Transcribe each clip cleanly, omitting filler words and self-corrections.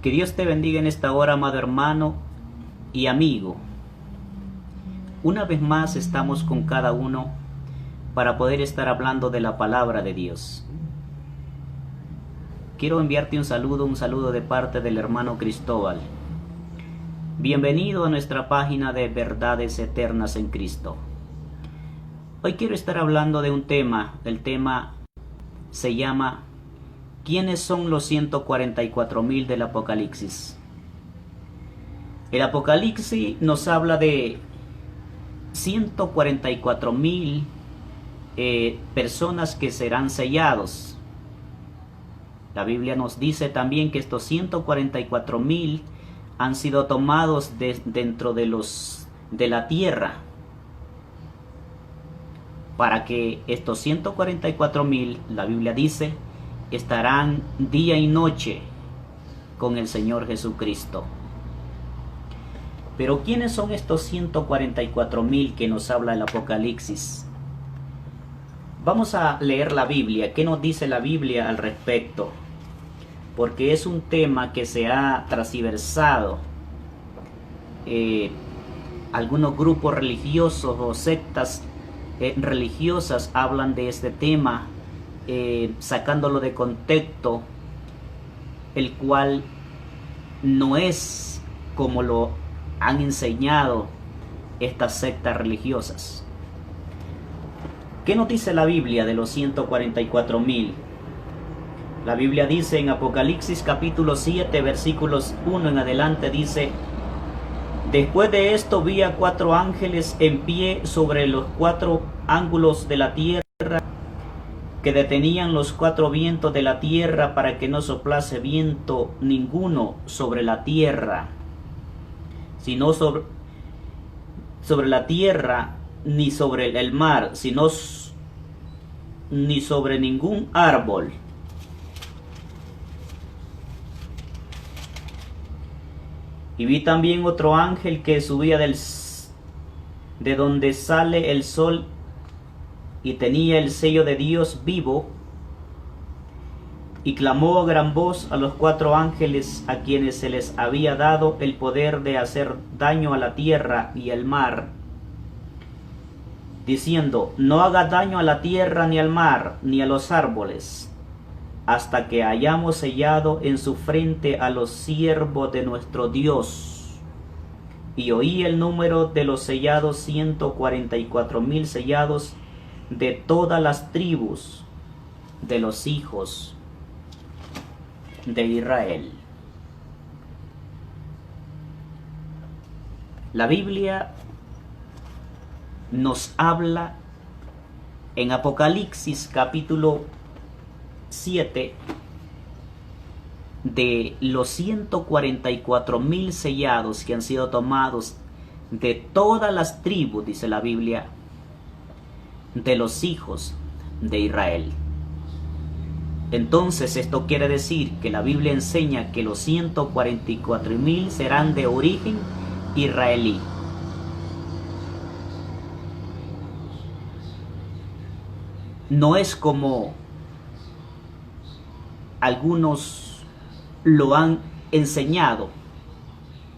Que Dios te bendiga en esta hora, amado hermano y amigo. Una vez más estamos con cada uno para poder estar hablando de la palabra de Dios. Quiero enviarte un saludo de parte del hermano Cristóbal. Bienvenido a nuestra página de Verdades Eternas en Cristo. Hoy quiero estar hablando de un tema. El tema se llama ¿quiénes son los 144,000 del Apocalipsis? El Apocalipsis nos habla de 144,000 personas que serán sellados. La Biblia nos dice también que estos 144,000 han sido tomados dentro de la tierra, para que estos 144,000, la Biblia dice, estarán día y noche con el Señor Jesucristo. Pero ¿quiénes son estos 144,000 que nos habla el Apocalipsis? Vamos a leer la Biblia. ¿Qué nos dice la Biblia al respecto? Porque es un tema que se ha transversado. Algunos grupos religiosos o sectas religiosas hablan de este tema, sacándolo de contexto, el cual no es como lo han enseñado estas sectas religiosas. ¿Qué nos dice la Biblia de los 144,000? La Biblia dice en Apocalipsis capítulo 7 versículos 1 en adelante, dice: después de esto vi a 4 ángeles en pie sobre los 4 ángulos de la tierra, que detenían los 4 vientos de la tierra para que no soplase viento ninguno sobre la tierra, sino sobre la tierra, ni sobre el mar, ni sobre ningún árbol. Y vi también otro ángel que subía de donde sale el sol, y tenía el sello de Dios vivo, y clamó a gran voz a los 4 ángeles a quienes se les había dado el poder de hacer daño a la tierra y al mar, diciendo: no haga daño a la tierra, ni al mar, ni a los árboles, hasta que hayamos sellado en su frente a los siervos de nuestro Dios. Y oí el número de los sellados: 144,000 sellados de todas las tribus de los hijos de Israel. La Biblia nos habla en Apocalipsis capítulo 7 de los 144,000 sellados que han sido tomados de todas las tribus, dice la Biblia, de los hijos de Israel. Entonces esto quiere decir que la Biblia enseña que los 144,000 serán de origen israelí. No es como algunos lo han enseñado.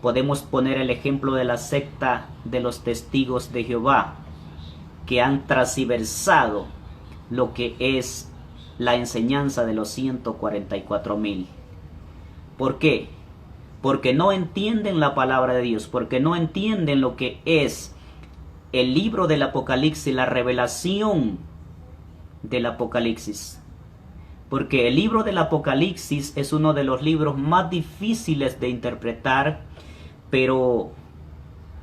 Podemos poner el ejemplo de la secta de los testigos de Jehová, que han transversado lo que es la enseñanza de los 144,000. ¿Por qué? Porque no entienden la palabra de Dios, porque no entienden lo que es el libro del Apocalipsis, la revelación del Apocalipsis. Porque el libro del Apocalipsis es uno de los libros más difíciles de interpretar, pero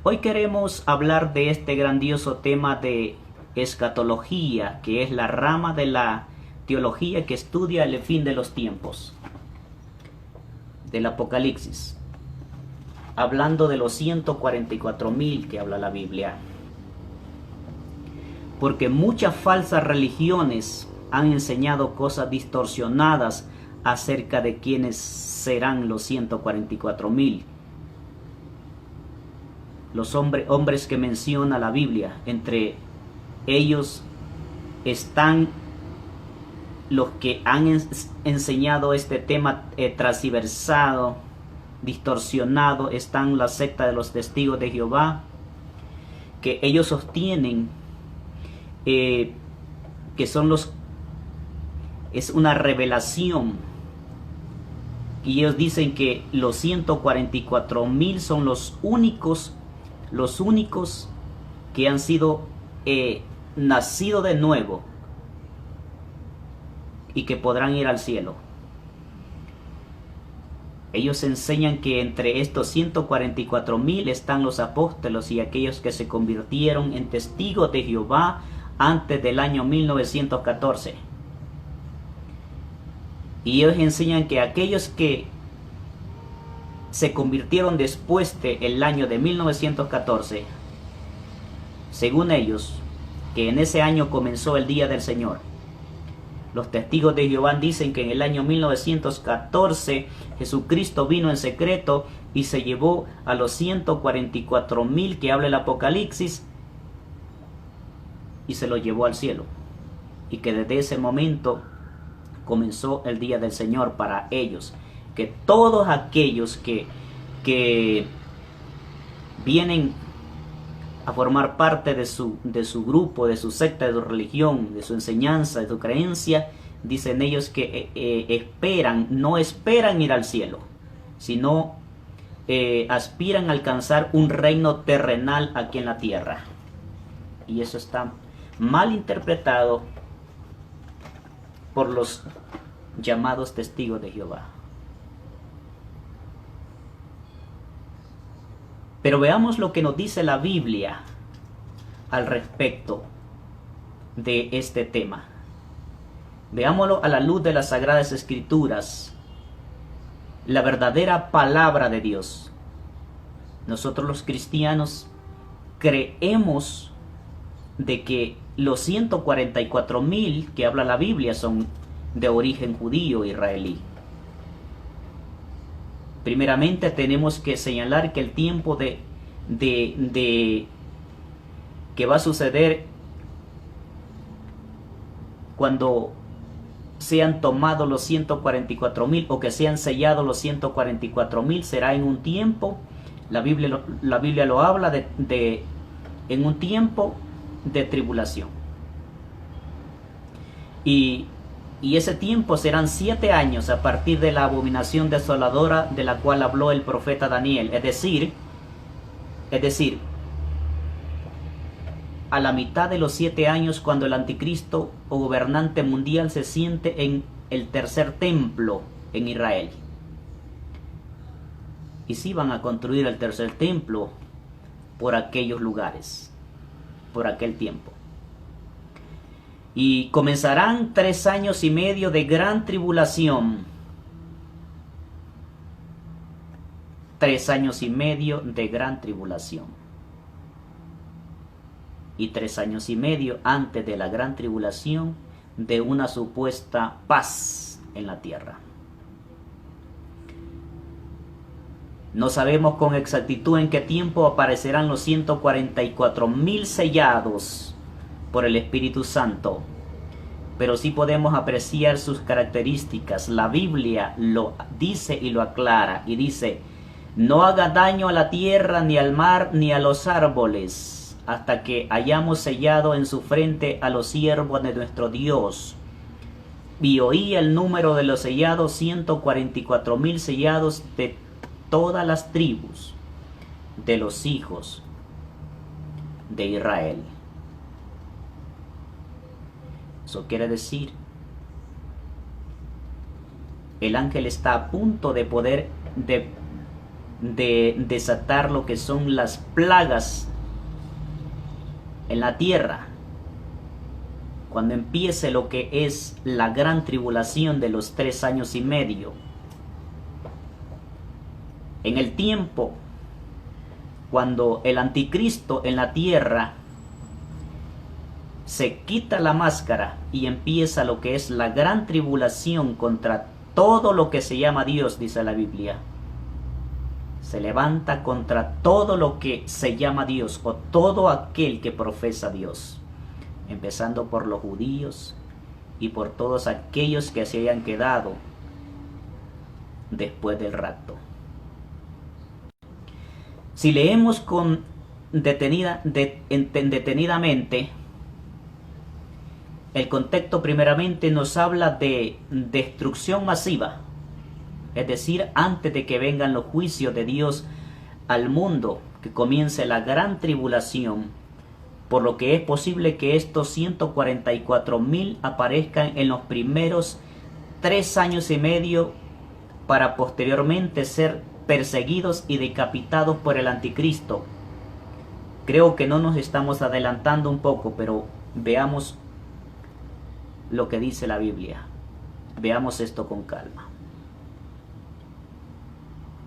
hoy queremos hablar de este grandioso tema de escatología, que es la rama de la teología que estudia el fin de los tiempos, del Apocalipsis, hablando de los 144,000 que habla la Biblia. Porque muchas falsas religiones han enseñado cosas distorsionadas acerca de quiénes serán los 144,000. Los hombres que menciona la Biblia, entre ellos están los que han enseñado este tema transversado distorsionado están la secta de los testigos de Jehová, que ellos sostienen que es una revelación, y ellos dicen que los 144,000 son los únicos que han sido nacido de nuevo y que podrán ir al cielo. Ellos enseñan que entre estos 144,000 están los apóstolos y aquellos que se convirtieron en testigos de Jehová antes del año 1914. Y ellos enseñan que aquellos que se convirtieron después del año de 1914, según ellos, que en ese año comenzó el día del Señor. Los testigos de Jehová dicen que en el año 1914 Jesucristo vino en secreto y se llevó a los 144,000 que habla el Apocalipsis, y se los llevó al cielo. Y que desde ese momento comenzó el día del Señor para ellos. Que todos aquellos que vienen a formar parte de su grupo, de su secta, de su religión, de su enseñanza, de su creencia, dicen ellos que no esperan ir al cielo, sino aspiran a alcanzar un reino terrenal aquí en la tierra. Y eso está mal interpretado por los llamados testigos de Jehová. Pero veamos lo que nos dice la Biblia al respecto de este tema. Veámoslo a la luz de las Sagradas Escrituras, la verdadera palabra de Dios. Nosotros los cristianos creemos de que los 144,000 que habla la Biblia son de origen judío israelí. Primeramente tenemos que señalar que el tiempo que va a suceder cuando sean tomados los 144,000 o que sean sellados los 144,000 será en un tiempo, la Biblia lo habla en un tiempo de tribulación. Y ese tiempo serán 7 años a partir de la abominación desoladora de la cual habló el profeta Daniel. Es decir, a la mitad de los 7 años, cuando el anticristo o gobernante mundial se siente en el tercer templo en Israel. Y sí van a construir el tercer templo por aquellos lugares, por aquel tiempo. Y comenzarán 3 años y medio de gran tribulación. 3 años y medio de gran tribulación. Y 3 años y medio antes de la gran tribulación de una supuesta paz en la tierra. No sabemos con exactitud en qué tiempo aparecerán los 144,000 sellados por el Espíritu Santo, pero sí podemos apreciar sus características. La Biblia lo dice y lo aclara, y dice: no haga daño a la tierra, ni al mar, ni a los árboles, hasta que hayamos sellado en su frente a los siervos de nuestro Dios. Y oí el número de los sellados, 144,000 sellados de todas las tribus de los hijos de Israel. Eso quiere decir, el ángel está a punto de poder de desatar lo que son las plagas en la tierra, cuando empiece lo que es la gran tribulación de los 3 años y medio. En el tiempo cuando el anticristo en la tierra se quita la máscara y empieza lo que es la gran tribulación contra todo lo que se llama Dios, dice la Biblia. Se levanta contra todo lo que se llama Dios, o todo aquel que profesa a Dios, empezando por los judíos y por todos aquellos que se hayan quedado después del rapto. Si leemos detenidamente, el contexto primeramente nos habla de destrucción masiva, es decir, antes de que vengan los juicios de Dios al mundo, que comience la gran tribulación, por lo que es posible que estos 144,000 aparezcan en los primeros 3 años y medio para posteriormente ser perseguidos y decapitados por el anticristo. Creo que no nos estamos adelantando un poco, pero veamos lo que dice la Biblia. Veamos esto con calma.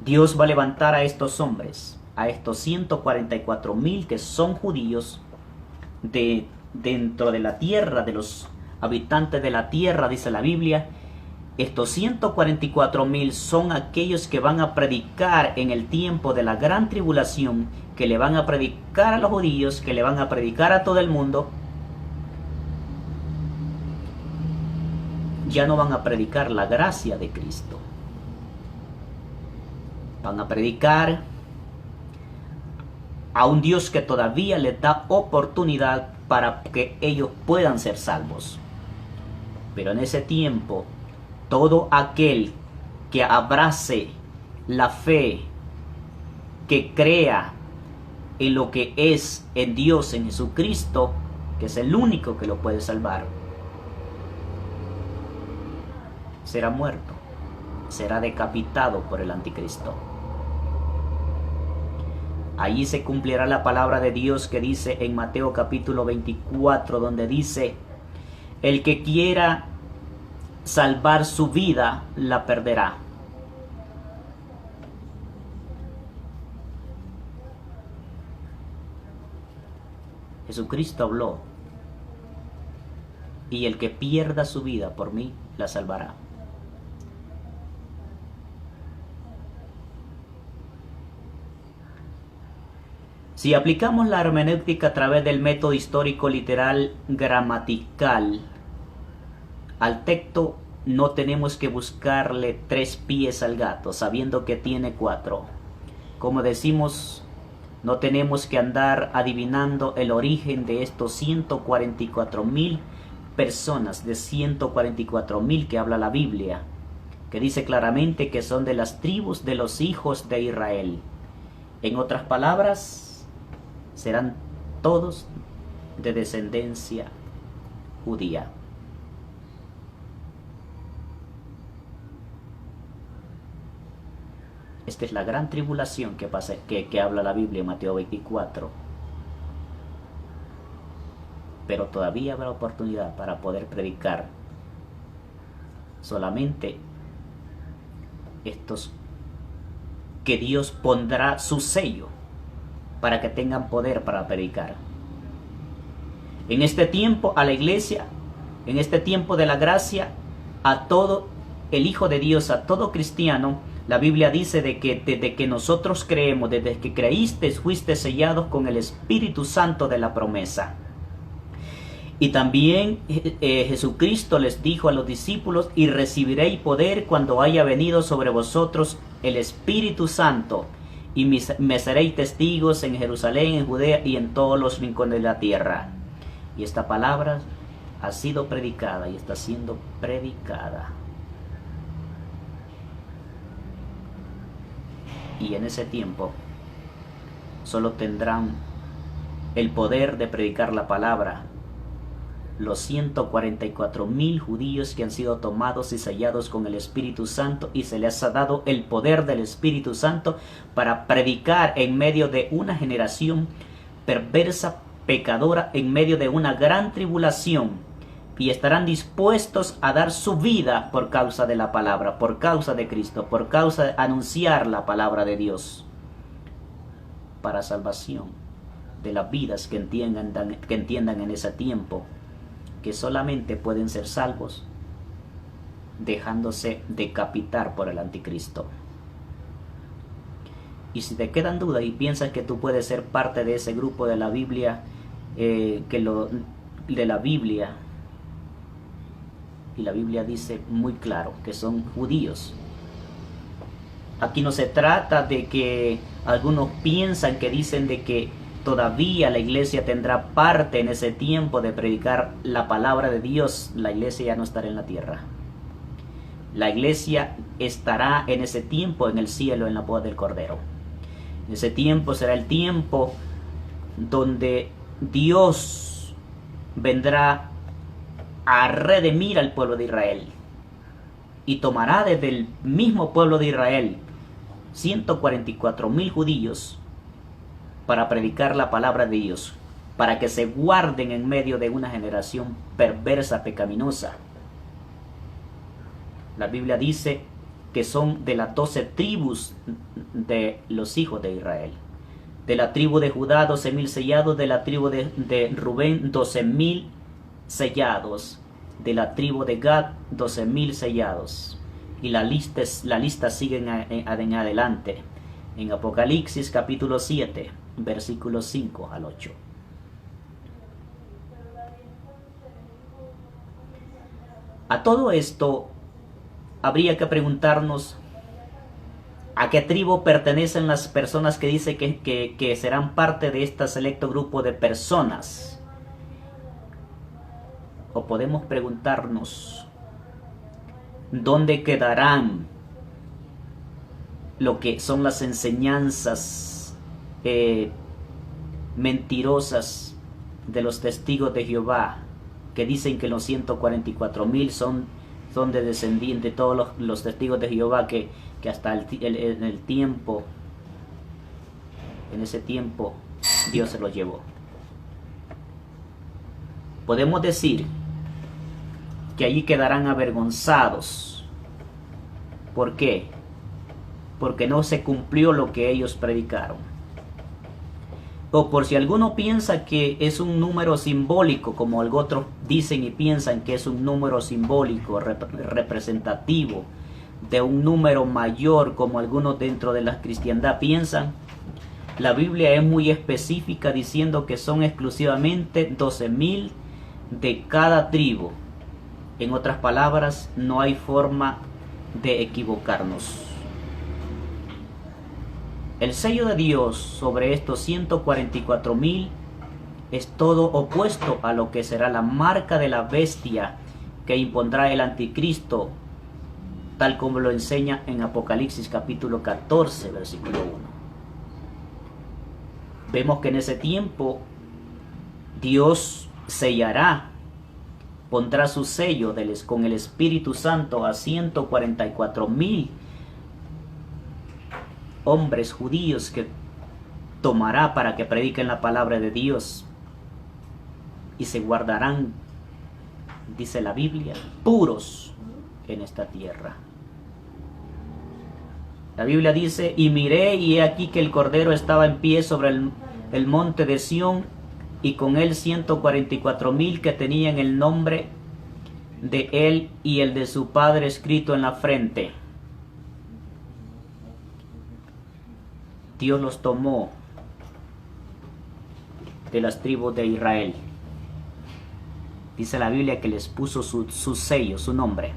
Dios va a levantar a estos hombres, a estos 144,000 que son judíos, dentro de la tierra, de los habitantes de la tierra, dice la Biblia. Estos 144,000 son aquellos que van a predicar en el tiempo de la gran tribulación, que le van a predicar a los judíos, que le van a predicar a todo el mundo. Ya no van a predicar la gracia de Cristo. Van a predicar a un Dios que todavía les da oportunidad para que ellos puedan ser salvos. Pero en ese tiempo, todo aquel que abrace la fe, que crea en lo que es en Dios, en Jesucristo, que es el único que lo puede salvar, será muerto, será decapitado por el anticristo. Allí se cumplirá la palabra de Dios que dice en Mateo capítulo 24, donde dice: el que quiera salvar su vida, la perderá. Jesucristo habló: y el que pierda su vida por mí, la salvará. Si aplicamos la hermenéutica a través del método histórico literal gramatical al texto, no tenemos que buscarle 3 pies al gato, sabiendo que tiene 4. Como decimos, no tenemos que andar adivinando el origen de estos 144,000 personas, de 144,000 que habla la Biblia, que dice claramente que son de las tribus de los hijos de Israel. En otras palabras, serán todos de descendencia judía. Esta es la gran tribulación que habla la Biblia en Mateo 24. Pero todavía habrá oportunidad para poder predicar. Solamente estos que Dios pondrá su sello para que tengan poder para predicar. En este tiempo a la iglesia, en este tiempo de la gracia, a todo el Hijo de Dios, a todo cristiano, la Biblia dice de que desde que nosotros creemos, desde que creíste, fuiste sellados con el Espíritu Santo de la promesa. Y también Jesucristo les dijo a los discípulos: y recibiréis poder cuando haya venido sobre vosotros el Espíritu Santo, y me seréis testigos en Jerusalén, en Judea y en todos los rincones de la tierra. Y esta palabra ha sido predicada y está siendo predicada. Y en ese tiempo solo tendrán el poder de predicar la palabra los 144,000 judíos que han sido tomados y sellados con el Espíritu Santo, y se les ha dado el poder del Espíritu Santo para predicar en medio de una generación perversa, pecadora, en medio de una gran tribulación, y estarán dispuestos a dar su vida por causa de la palabra, por causa de Cristo, por causa de anunciar la palabra de Dios, para salvación de las vidas que entiendan en ese tiempo que solamente pueden ser salvos dejándose decapitar por el anticristo. Y si te quedan dudas y piensas que tú puedes ser parte de ese grupo de la Biblia, y la Biblia dice muy claro que son judíos, Aquí no se trata de que algunos piensan que dicen de que todavía la iglesia tendrá parte en ese tiempo de predicar la palabra de Dios. La iglesia ya no estará en la tierra. La iglesia estará en ese tiempo en el cielo, en la boda del Cordero. Ese tiempo será el tiempo donde Dios vendrá a redimir al pueblo de Israel y tomará desde el mismo pueblo de Israel 144,000 judíos para predicar la palabra de Dios, para que se guarden en medio de una generación perversa, pecaminosa. La Biblia dice que son de las 12 tribus de los hijos de Israel. De la tribu de Judá 12,000 sellados, de la tribu de Rubén 12,000 sellados, de la tribu de Gad 12,000 sellados. Y la lista sigue en adelante. En Apocalipsis capítulo 7, versículos 5 al 8. A todo esto habría que preguntarnos a qué tribu pertenecen las personas que dicen que serán parte de este selecto grupo de personas. O podemos preguntarnos dónde quedarán lo que son las enseñanzas mentirosas de los testigos de Jehová, que dicen que los 144,000 son de descendientes de todos los testigos de Jehová, que hasta en ese tiempo Dios se los llevó. Podemos decir que allí quedarán avergonzados. ¿Por qué? Porque no se cumplió lo que ellos predicaron. O por si alguno piensa que es un número simbólico, como otros dicen y piensan que es un número simbólico, representativo de un número mayor, como algunos dentro de la cristiandad piensan, la Biblia es muy específica diciendo que son exclusivamente 12,000 de cada tribu. En otras palabras, no hay forma de equivocarnos. El sello de Dios sobre estos 144,000 es todo opuesto a lo que será la marca de la bestia que impondrá el anticristo, tal como lo enseña en Apocalipsis capítulo 14, versículo 1. Vemos que en ese tiempo Dios sellará, pondrá su sello con el Espíritu Santo a 144,000 hombres judíos que tomará para que prediquen la palabra de Dios y se guardarán, dice la Biblia, puros en esta tierra. La Biblia dice: y miré, y he aquí que el Cordero estaba en pie sobre el monte de Sión, y con él 144,000 que tenían el nombre de él y el de su padre escrito en la frente. Dios los tomó de las tribus de Israel. Dice la Biblia que les puso su sello, su nombre.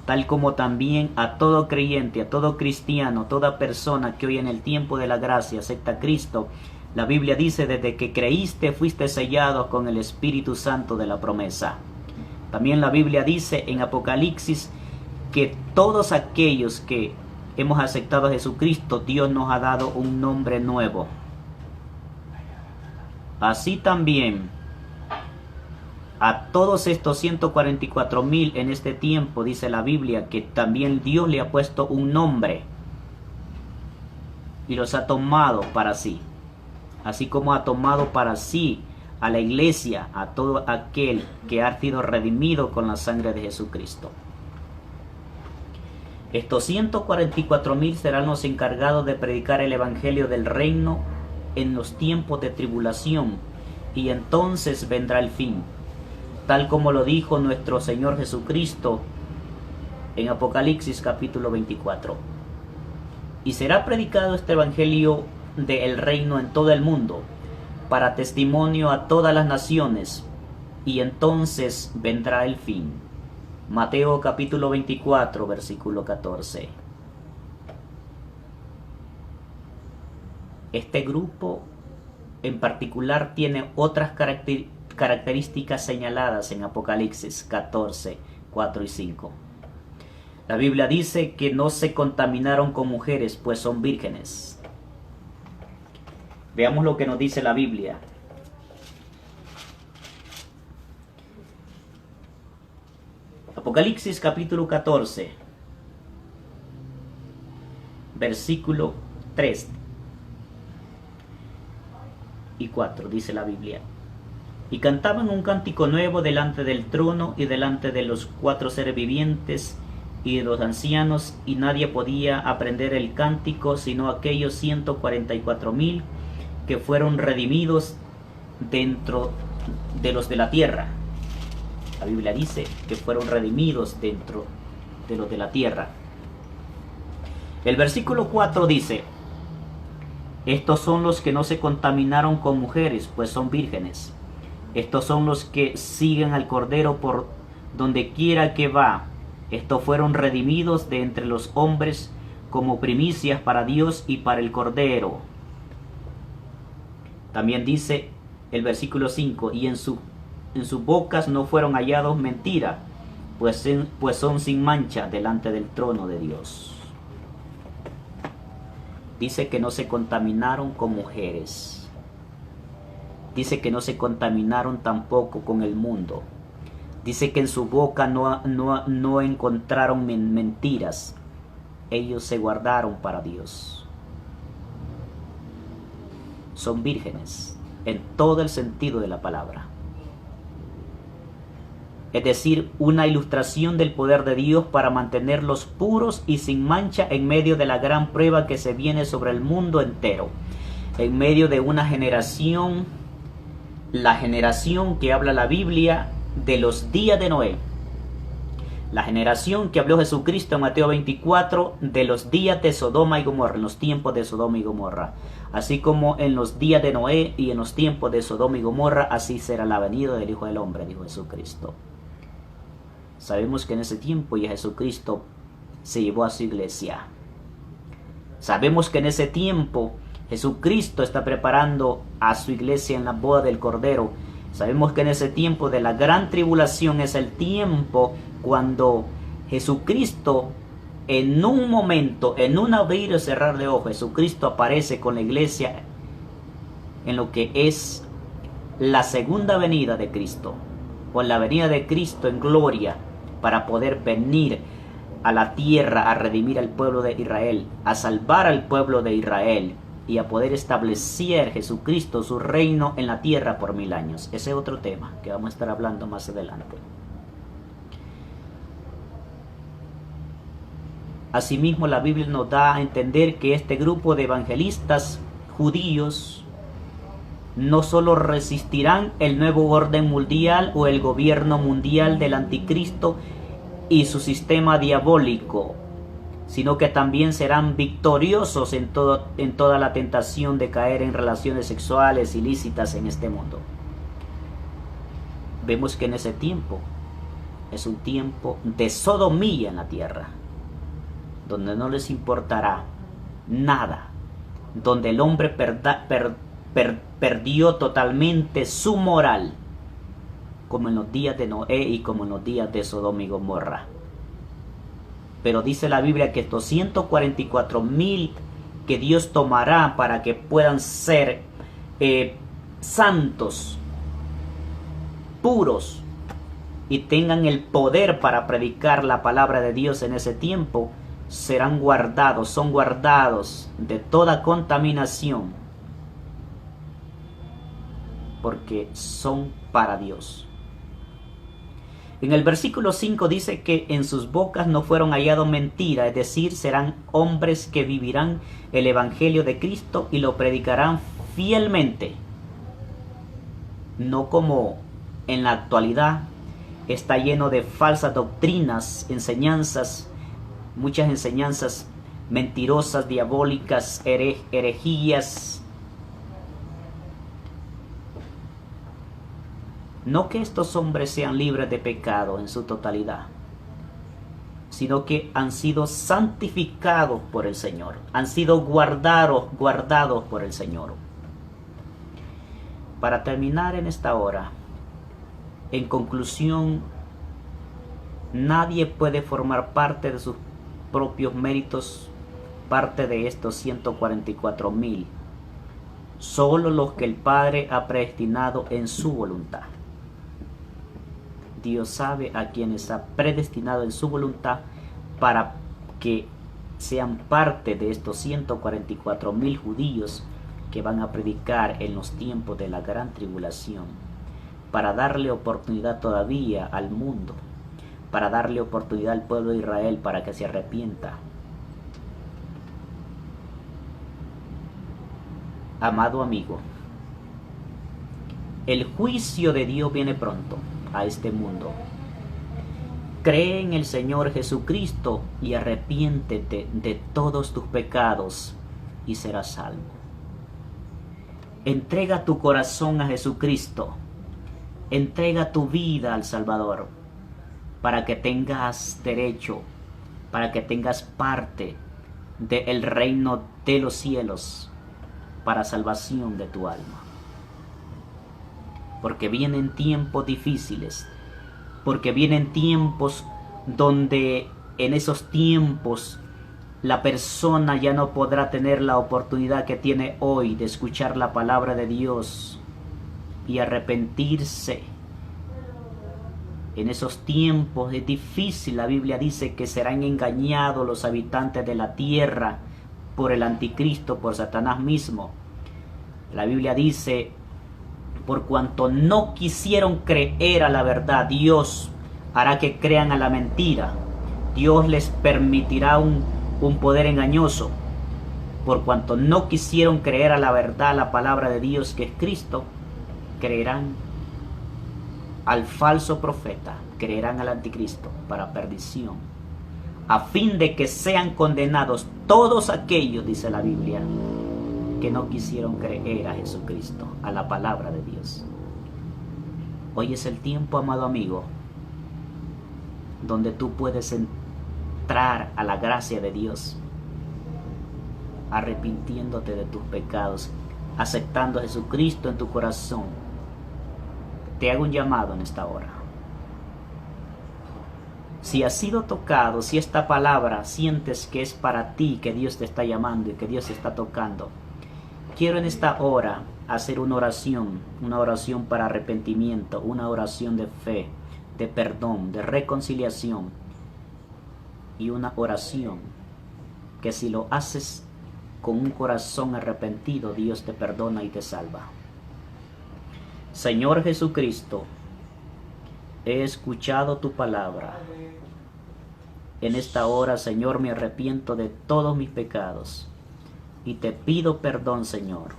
Tal como también a todo creyente, a todo cristiano, toda persona que hoy en el tiempo de la gracia acepta a Cristo, la Biblia dice: desde que creíste fuiste sellado con el Espíritu Santo de la promesa. También la Biblia dice en Apocalipsis que todos aquellos que hemos aceptado a Jesucristo, Dios nos ha dado un nombre nuevo. Así también a todos estos 144,000 en este tiempo, dice la Biblia, que también Dios le ha puesto un nombre y los ha tomado para sí. Así como ha tomado para sí a la iglesia, a todo aquel que ha sido redimido con la sangre de Jesucristo. Estos 144,000 serán los encargados de predicar el evangelio del reino en los tiempos de tribulación, y entonces vendrá el fin, tal como lo dijo nuestro Señor Jesucristo en Apocalipsis capítulo 24. Y será predicado este evangelio del reino en todo el mundo, para testimonio a todas las naciones, y entonces vendrá el fin. Mateo capítulo 24, versículo 14. Este grupo en particular tiene otras características señaladas en Apocalipsis 14, 4 y 5. La Biblia dice que no se contaminaron con mujeres, pues son vírgenes. Veamos lo que nos dice la Biblia. Apocalipsis capítulo 14, versículo 3 y 4, dice la Biblia. Y cantaban un cántico nuevo delante del trono y delante de los 4 seres vivientes y de los ancianos, y nadie podía aprender el cántico sino aquellos 144,000 que fueron redimidos dentro de los de la tierra. La Biblia dice que fueron redimidos dentro de los de la tierra. El versículo 4 dice: estos son los que no se contaminaron con mujeres, pues son vírgenes. Estos son los que siguen al Cordero por donde quiera que va. Estos fueron redimidos de entre los hombres como primicias para Dios y para el Cordero. También dice el versículo 5: y en sus bocas no fueron hallados mentira, pues son sin mancha delante del trono de Dios. Dice que no se contaminaron con mujeres. Dice que no se contaminaron tampoco con el mundo. Dice que en su boca no encontraron mentiras. Ellos se guardaron para Dios. Son vírgenes en todo el sentido de la palabra. Es decir, una ilustración del poder de Dios para mantenerlos puros y sin mancha en medio de la gran prueba que se viene sobre el mundo entero. En medio de una generación, la generación que habla la Biblia de los días de Noé. La generación que habló Jesucristo en Mateo 24 de los días de Sodoma y Gomorra, en los tiempos de Sodoma y Gomorra. Así como en los días de Noé y en los tiempos de Sodoma y Gomorra, así será la venida del Hijo del Hombre, dijo Jesucristo. Sabemos que en ese tiempo ya Jesucristo se llevó a su iglesia. Sabemos que en ese tiempo Jesucristo está preparando a su iglesia en la boda del Cordero. Sabemos que en ese tiempo de la gran tribulación es el tiempo cuando Jesucristo, en un momento, en un abrir y cerrar de ojos, Jesucristo aparece con la iglesia en lo que es la segunda venida de Cristo, o en la venida de Cristo en gloria, para poder venir a la tierra a redimir al pueblo de Israel, a salvar al pueblo de Israel y a poder establecer Jesucristo su reino en la tierra por 1000 años. Ese es otro tema que vamos a estar hablando más adelante. Asimismo, la Biblia nos da a entender que este grupo de evangelistas judíos no solo resistirán el nuevo orden mundial o el gobierno mundial del anticristo y su sistema diabólico, sino que también serán victoriosos en toda la tentación de caer en relaciones sexuales ilícitas en este mundo. Vemos que en ese tiempo es un tiempo de sodomía en la tierra, donde no les importará nada, donde el hombre perdió totalmente su moral, como en los días de Noé y como en los días de Sodoma y Gomorra. Pero dice la Biblia que estos 144,000 que Dios tomará para que puedan ser santos, puros, y tengan el poder para predicar la palabra de Dios en ese tiempo, serán guardados, son guardados de toda contaminación, porque son para Dios. En el versículo 5 dice que en sus bocas no fueron hallados mentira, es decir, serán hombres que vivirán el evangelio de Cristo y lo predicarán fielmente. No como en la actualidad está lleno de falsas doctrinas, enseñanzas, muchas enseñanzas mentirosas, diabólicas, herejías. No que estos hombres sean libres de pecado en su totalidad, sino que han sido santificados por el Señor, han sido guardados por el Señor. Para terminar en esta hora, en conclusión, nadie puede formar parte de sus propios méritos, parte de estos 144,000, solo los que el Padre ha predestinado en su voluntad. Dios sabe a quienes ha predestinado en su voluntad para que sean parte de estos 144,000 judíos que van a predicar en los tiempos de la gran tribulación, para darle oportunidad todavía al mundo, para darle oportunidad al pueblo de Israel para que se arrepienta. Amado amigo, el juicio de Dios viene pronto a este mundo. Cree en el Señor Jesucristo y arrepiéntete de todos tus pecados y serás salvo. Entrega tu corazón a Jesucristo. Entrega tu vida al Salvador para que tengas derecho, para que tengas parte del reino de los cielos, para salvación de tu alma. Porque vienen tiempos difíciles, porque vienen tiempos donde en esos tiempos la persona ya no podrá tener la oportunidad que tiene hoy de escuchar la palabra de Dios y arrepentirse. En esos tiempos es difícil. La Biblia dice que serán engañados los habitantes de la tierra por el anticristo, por Satanás mismo. La Biblia dice: por cuanto no quisieron creer a la verdad, Dios hará que crean a la mentira. Dios les permitirá un poder engañoso. Por cuanto no quisieron creer a la verdad, la palabra de Dios, que es Cristo, creerán al falso profeta, creerán al anticristo para perdición, a fin de que sean condenados todos aquellos, dice la Biblia, que no quisieron creer a Jesucristo, a la palabra de Dios. Hoy es el tiempo, amado amigo, donde tú puedes entrar a la gracia de Dios, arrepintiéndote de tus pecados, aceptando a Jesucristo en tu corazón. Te hago un llamado en esta hora. Si has sido tocado, si esta palabra sientes que es para ti, que Dios te está llamando y que Dios te está tocando, quiero en esta hora hacer una oración para arrepentimiento, una oración de fe, de perdón, de reconciliación, y una oración que si lo haces con un corazón arrepentido, Dios te perdona y te salva. Señor Jesucristo, he escuchado tu palabra. En esta hora, Señor, me arrepiento de todos mis pecados y te pido perdón, Señor.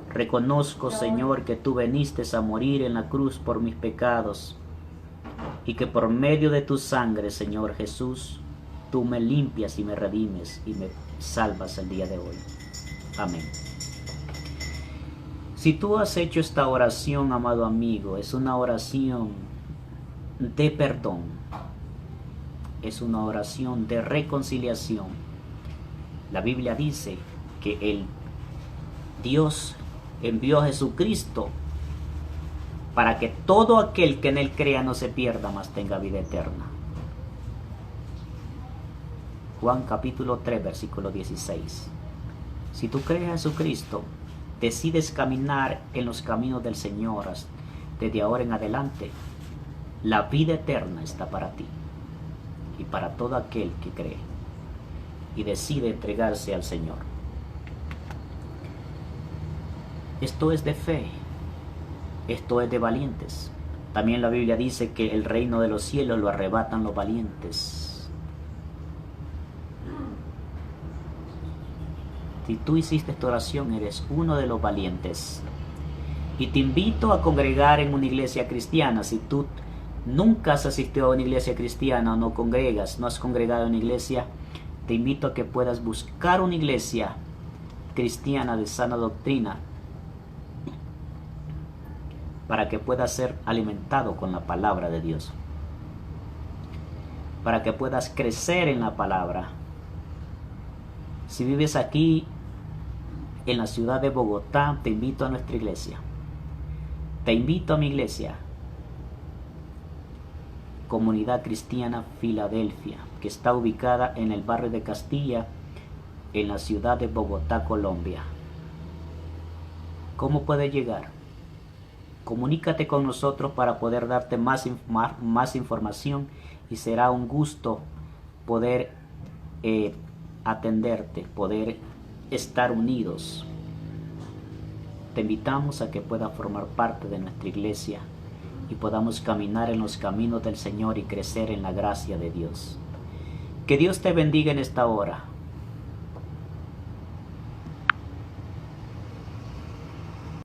Reconozco, Señor, que tú viniste a morir en la cruz por mis pecados y que por medio de tu sangre, Señor Jesús, tú me limpias y me redimes y me salvas el día de hoy. Amén. Si tú has hecho esta oración, amado amigo, es una oración de perdón, es una oración de reconciliación. La Biblia dice que Dios envió a Jesucristo para que todo aquel que en Él crea no se pierda, mas tenga vida eterna. Juan capítulo 3, versículo 16. Si tú crees en Jesucristo, decides caminar en los caminos del Señor desde ahora en adelante, la vida eterna está para ti y para todo aquel que cree y decide entregarse al Señor. Esto es de fe, esto es de valientes. También la Biblia dice que el reino de los cielos lo arrebatan los valientes. Si tú hiciste esta oración, eres uno de los valientes. Y te invito a congregar en una iglesia cristiana. Si tú nunca has asistido a una iglesia cristiana o no congregas, no has congregado en una iglesia, te invito a que puedas buscar una iglesia cristiana de sana doctrina para que puedas ser alimentado con la palabra de Dios. para que puedas crecer en la palabra. Si vives aquí en la ciudad de Bogotá, te invito a nuestra iglesia. Te invito a mi iglesia, Comunidad Cristiana Filadelfia, que está ubicada en el barrio de Castilla, en la ciudad de Bogotá, Colombia. ¿Cómo puedes llegar? Comunícate con nosotros para poder darte más información, y será un gusto poder atenderte, poder estar unidos. Te invitamos a que puedas formar parte de nuestra iglesia y podamos caminar en los caminos del Señor y crecer en la gracia de Dios. Que Dios te bendiga en esta hora.